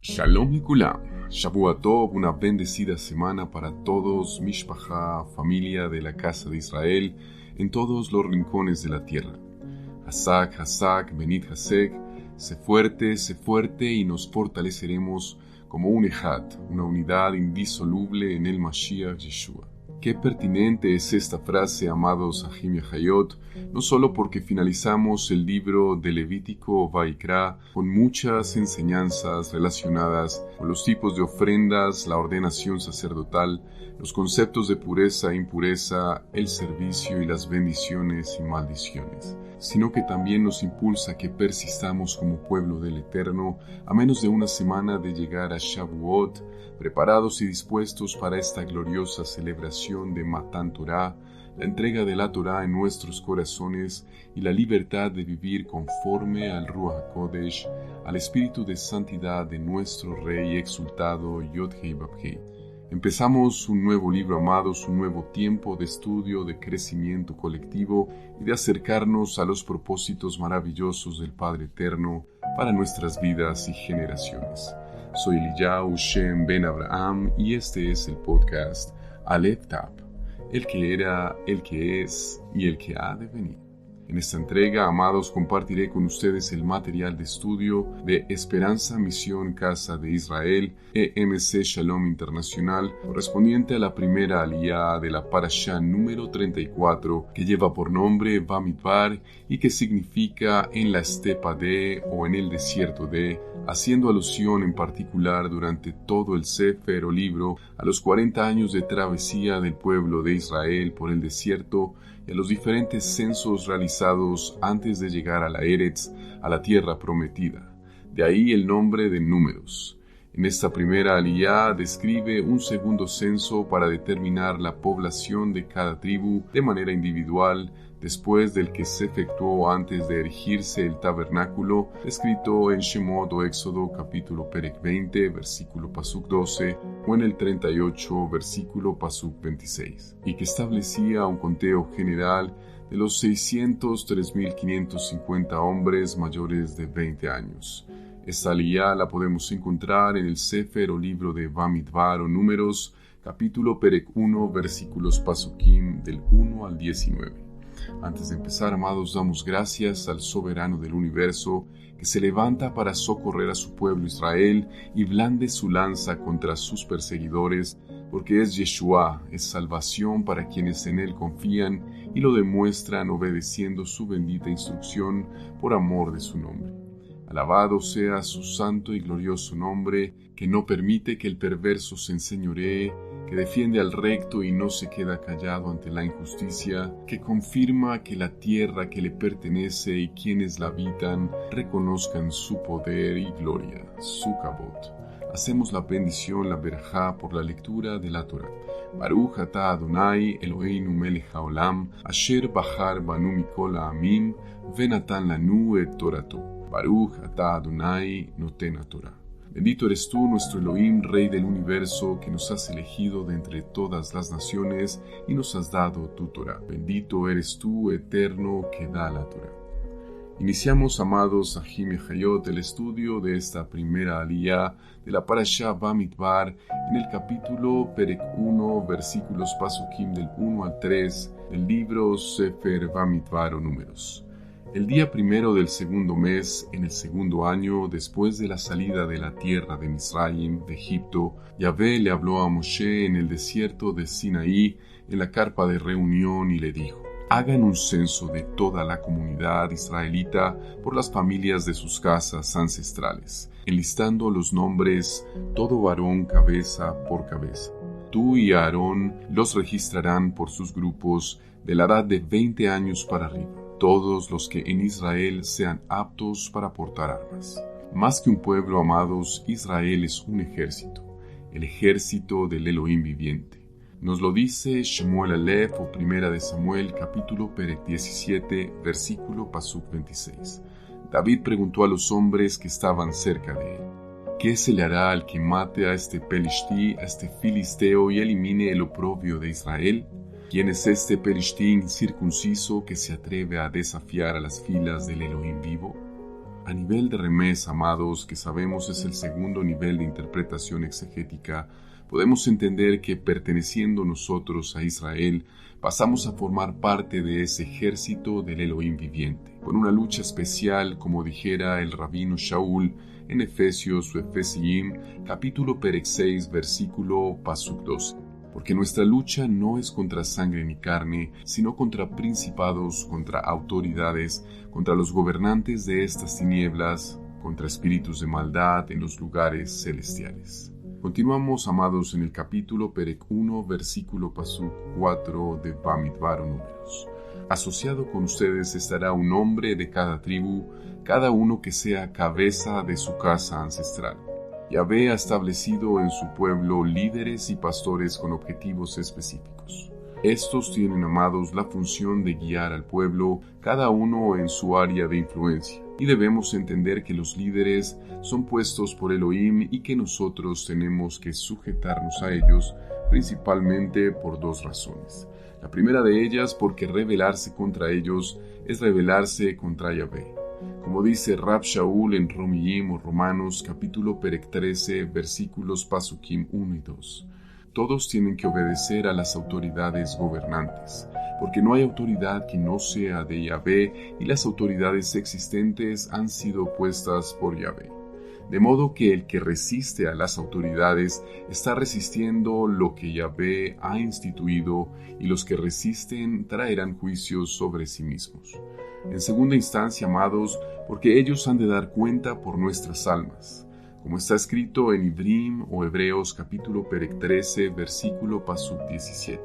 Shalom Likulam, Shavua Tov, una bendecida semana para todos, Mishpacha, familia de la casa de Israel, en todos los rincones de la tierra. Hazak, Hazak, Benit Hasek, sé fuerte y nos fortaleceremos como un Ejad, una unidad indisoluble en el Mashiach Yeshua. Qué pertinente es esta frase, amados Ahim y Hayot, no solo porque finalizamos el libro de Levítico Vaikra con muchas enseñanzas relacionadas con los tipos de ofrendas, la ordenación sacerdotal, los conceptos de pureza e impureza, el servicio y las bendiciones y maldiciones, sino que también nos impulsa a que persistamos como pueblo del Eterno a menos de una semana de llegar a Shavuot, preparados y dispuestos para esta gloriosa celebración de Matan Torah, la entrega de la Torah en nuestros corazones y la libertad de vivir conforme al Ruach HaKodesh, al espíritu de santidad de nuestro Rey exaltado Yod-Hei Vav-Hei. Empezamos un nuevo libro, amados, un nuevo tiempo de estudio, de crecimiento colectivo y de acercarnos a los propósitos maravillosos del Padre Eterno para nuestras vidas y generaciones. Soy Eliyahu Shem Ben Abraham y este es el podcast Aleph Tap, el que era, el que es y el que ha de venir. En esta entrega, amados, compartiré con ustedes el material de estudio de Esperanza Misión Casa de Israel, EMC Shalom Internacional, correspondiente a la primera aliyá de la Parashá número 34, que lleva por nombre Bamidbar y que significa en la estepa de o en el desierto de, haciendo alusión en particular durante todo el Sefer o libro a los 40 años de travesía del pueblo de Israel por el desierto y a los diferentes censos realizados antes de llegar a la Eretz, a la tierra prometida. De ahí el nombre de números. En esta primera aliyá describe un segundo censo para determinar la población de cada tribu de manera individual, después del que se efectuó antes de erigirse el tabernáculo, escrito en Shemot o Éxodo capítulo Perek 20, versículo Pasuk 12, o en el 38, versículo Pasuk 26, y que establecía un conteo general de los 603.550 hombres mayores de 20 años. Esta aliyá la podemos encontrar en el Sefer o libro de Bamidbar o Números, capítulo Perek 1, versículos Pasukim del 1 al 19. Antes de empezar, amados, damos gracias al soberano del universo que se levanta para socorrer a su pueblo Israel y blande su lanza contra sus perseguidores, porque es Yeshua, es salvación para quienes en él confían y lo demuestran obedeciendo su bendita instrucción por amor de su nombre. Alabado sea su santo y glorioso nombre, que no permite que el perverso se enseñoree, que defiende al recto y no se queda callado ante la injusticia, que confirma que la tierra que le pertenece y quienes la habitan reconozcan su poder y gloria, su kabot. Hacemos la bendición, la berajá, por la lectura de la Torah. Baruch atah Adonai Eloheinu melech haolam, asher bachar banu mikol ha'amim, venatan lanu et torato. Baruch atah Adonai noten haTorah. Bendito eres tú, nuestro Elohim, Rey del universo, que nos has elegido de entre todas las naciones y nos has dado tu Torah. Bendito eres tú, eterno, que da la Torah. Iniciamos, amados Ahim y Hayot, el estudio de esta primera aliyá de la Parashá Bamidbar en el capítulo Perek 1, versículos Pasukim del 1 al 3 del libro Sefer Bamidbar o Números. El día primero del segundo mes, en el segundo año, después de la salida de la tierra de Misraim, de Egipto, Yahvé le habló a Moshe en el desierto de Sinaí, en la carpa de reunión, y le dijo: hagan un censo de toda la comunidad israelita por las familias de sus casas ancestrales, enlistando los nombres, todo varón cabeza por cabeza. Tú y Aarón los registrarán por sus grupos de la edad de 20 años para arriba, todos los que en Israel sean aptos para portar armas. Más que un pueblo, amados, Israel es un ejército, el ejército del Elohim viviente. Nos lo dice Shemuel Aleph o Primera de Samuel, capítulo Perek 17, versículo Pasuk 26. David preguntó a los hombres que estaban cerca de él: ¿qué se le hará al que mate a este Pelishti, a este filisteo, y elimine el oprobio de Israel? ¿Quién es este Pelishti incircunciso que se atreve a desafiar a las filas del Elohim vivo? A nivel de remés, amados, que sabemos es el segundo nivel de interpretación exegética, podemos entender que perteneciendo nosotros a Israel, pasamos a formar parte de ese ejército del Elohim viviente, con una lucha especial, como dijera el rabino Shaul en Efesios o Efesiim, capítulo Perek 6, versículo Pasuk 12. Porque nuestra lucha no es contra sangre ni carne, sino contra principados, contra autoridades, contra los gobernantes de estas tinieblas, contra espíritus de maldad en los lugares celestiales. Continuamos, amados, en el capítulo Perek 1, versículo Pasuk 4 de Bamidbar o Números. Asociado con ustedes estará un hombre de cada tribu, cada uno que sea cabeza de su casa ancestral. Yahvé ha establecido en su pueblo líderes y pastores con objetivos específicos. Estos tienen, amados, la función de guiar al pueblo, cada uno en su área de influencia. Y debemos entender que los líderes son puestos por Elohim y que nosotros tenemos que sujetarnos a ellos, principalmente por dos razones. La primera de ellas, porque rebelarse contra ellos es rebelarse contra Yahvé. Como dice Rab Shaul en Romiyim o Romanos, capítulo Perek 13, versículos Pasukim 1 y 2. Todos tienen que obedecer a las autoridades gobernantes, porque no hay autoridad que no sea de Yahvé y las autoridades existentes han sido puestas por Yahvé. De modo que el que resiste a las autoridades está resistiendo lo que Yahvé ha instituido y los que resisten traerán juicios sobre sí mismos. En segunda instancia, amados, porque ellos han de dar cuenta por nuestras almas, como está escrito en Ibrim o Hebreos capítulo Perek 13, versículo Pasuk 17.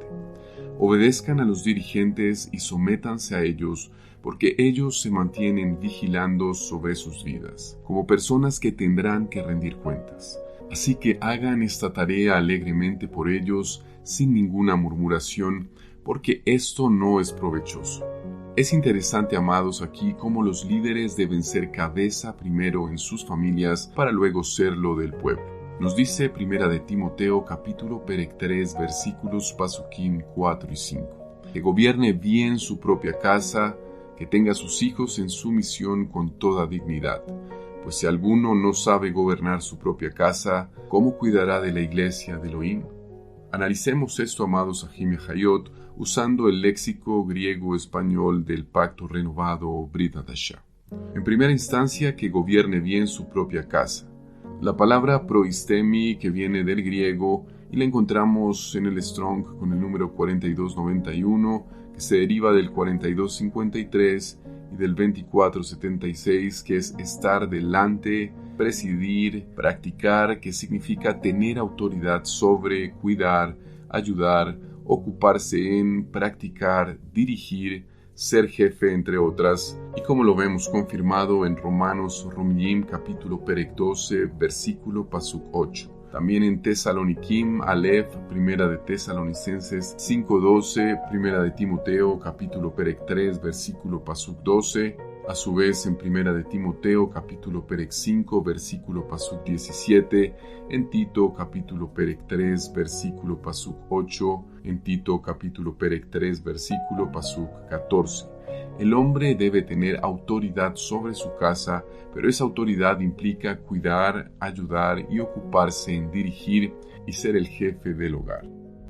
Obedezcan a los dirigentes y sométanse a ellos, porque ellos se mantienen vigilando sobre sus vidas, como personas que tendrán que rendir cuentas. Así que hagan esta tarea alegremente por ellos, sin ninguna murmuración, porque esto no es provechoso. Es interesante, amados, aquí cómo los líderes deben ser cabeza primero en sus familias para luego serlo del pueblo. Nos dice Primera de Timoteo capítulo Perek 3 versículos Pasukim 4 y 5. Que gobierne bien su propia casa, que tenga a sus hijos en sumisión con toda dignidad. Pues si alguno no sabe gobernar su propia casa, ¿cómo cuidará de la iglesia de Elohim? Analicemos esto, amados Ajim y Hayot, usando el léxico griego-español del Pacto Renovado Brit Hadashah. En primera instancia, que gobierne bien su propia casa. La palabra proistemi, que viene del griego, y la encontramos en el Strong con el número 4291, que se deriva del 4253 y del 2476, que es estar delante, presidir, practicar, que significa tener autoridad sobre, cuidar, ayudar, ocuparse en, practicar, dirigir, ser jefe, entre otras, y como lo vemos confirmado en Romanos Romiyim capítulo Perek 12, versículo Pasuk 8. También en Tesalonikim, Aleph, Primera de Tesalonicenses 5:12, Primera de Timoteo capítulo Perek 3, versículo Pasuk 12, a su vez en Primera de Timoteo capítulo Perek 5, versículo Pasuk 17, en Tito capítulo Perek 3, versículo Pasuk 8, en Tito capítulo Perek 3, versículo Pasuk 14. El hombre debe tener autoridad sobre su casa, pero esa autoridad implica cuidar, ayudar y ocuparse en dirigir y ser el jefe del hogar.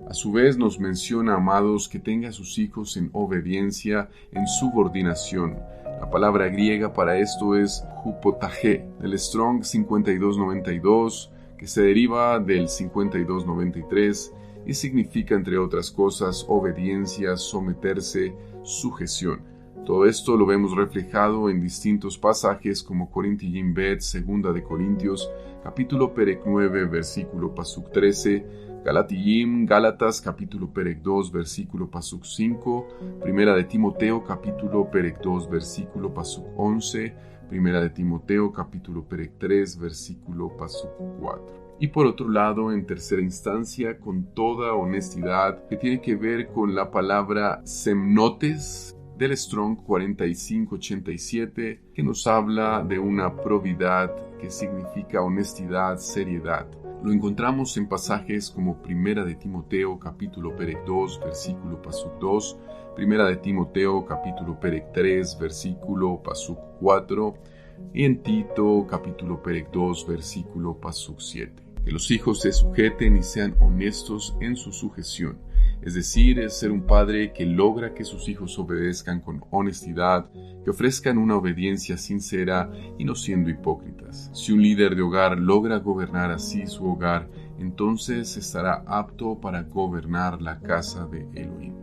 A su vez nos menciona, amados, que tenga a sus hijos en obediencia, en subordinación. La palabra griega para esto es hupotaje, del Strong 5292, que se deriva del 5293 y significa, entre otras cosas, obediencia, someterse, sujeción. Todo esto lo vemos reflejado en distintos pasajes como Corintiyim Bet, Segunda de Corintios, capítulo Perek 9, versículo Pasuk 13, Galatiyim, Gálatas, capítulo Perek 2, versículo Pasuk 5, Primera de Timoteo, capítulo Perek 2, versículo Pasuk 11, Primera de Timoteo, capítulo Perek 3, versículo Pasuk 4. Y por otro lado, en tercera instancia, con toda honestidad, que tiene que ver con la palabra semnotes, del Strong 4587, que nos habla de una probidad que significa honestidad, seriedad. Lo encontramos en pasajes como Primera de Timoteo capítulo Perek 2 versículo Pasuk 2, Primera de Timoteo capítulo Perek 3 versículo Pasuk 4, y en Tito capítulo Perek 2 versículo pasuk 7. Que los hijos se sujeten y sean honestos en su sujeción, es decir, es ser un padre que logra que sus hijos obedezcan con honestidad, que ofrezcan una obediencia sincera y no siendo hipócritas. Si un líder de hogar logra gobernar así su hogar, entonces estará apto para gobernar la casa de Elohim.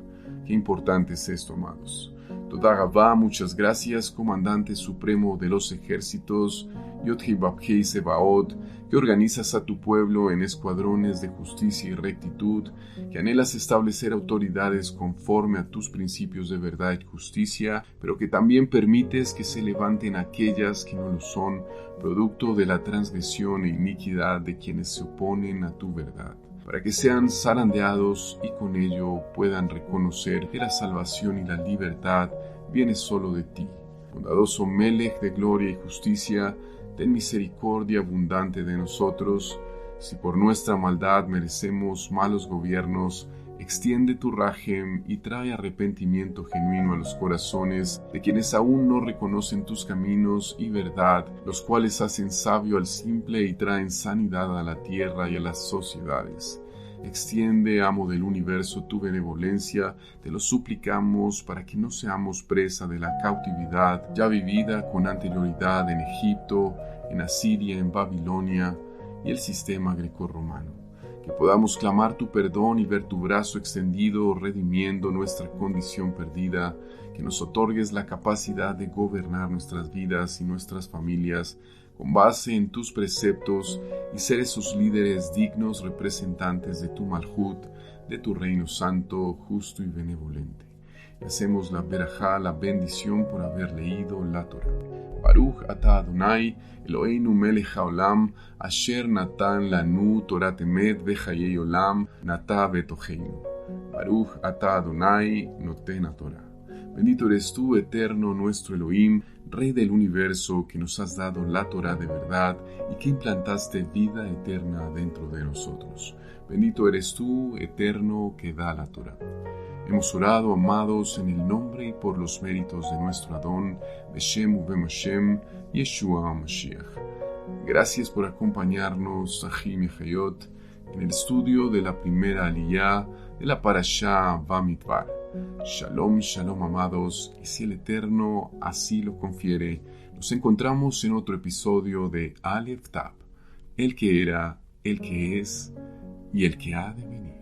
Qué importante es esto, amados. Toda Gavá, muchas gracias, comandante supremo de los ejércitos, Yod-Heh Vav-Heh Sebaot, que organizas a tu pueblo en escuadrones de justicia y rectitud, que anhelas establecer autoridades conforme a tus principios de verdad y justicia, pero que también permites que se levanten aquellas que no lo son, producto de la transgresión e iniquidad de quienes se oponen a tu verdad, para que sean zarandeados y con ello puedan reconocer que la salvación y la libertad viene solo de ti. Bondadoso Melech de gloria y justicia, ten misericordia abundante de nosotros. Si por nuestra maldad merecemos malos gobiernos, extiende tu rajem y trae arrepentimiento genuino a los corazones de quienes aún no reconocen tus caminos y verdad, los cuales hacen sabio al simple y traen sanidad a la tierra y a las sociedades. Extiende, amo del universo, tu benevolencia, te lo suplicamos para que no seamos presa de la cautividad ya vivida con anterioridad en Egipto, en Asiria, en Babilonia y el sistema grecorromano. Que podamos clamar tu perdón y ver tu brazo extendido redimiendo nuestra condición perdida, que nos otorgues la capacidad de gobernar nuestras vidas y nuestras familias con base en tus preceptos y ser esos líderes dignos representantes de tu Malhut, de tu reino santo, justo y benevolente. Y hacemos la berajá, la bendición por haber leído la Torah. Baruch ata Adonai, Eloheinu melech haolam, asher natan lanu Torat emet vechayei olam, nata betoheinu. Baruch ata Adonai, noten Torah. Bendito eres tú, eterno nuestro Elohim, Rey del universo, que nos has dado la Torah de verdad y que implantaste vida eterna dentro de nosotros. Bendito eres tú, eterno, que da la Torah. Hemos orado, amados, en el nombre y por los méritos de nuestro Adón, Beshem Ubem Hashem, Yeshua HaMashiach. Gracias por acompañarnos, Ahim y Hayot, en el estudio de la primera aliyá de la Parashá Bamidbar. Shalom, shalom, amados, y si el Eterno así lo confiere, nos encontramos en otro episodio de Aleph Tab, el que era, el que es y el que ha de venir.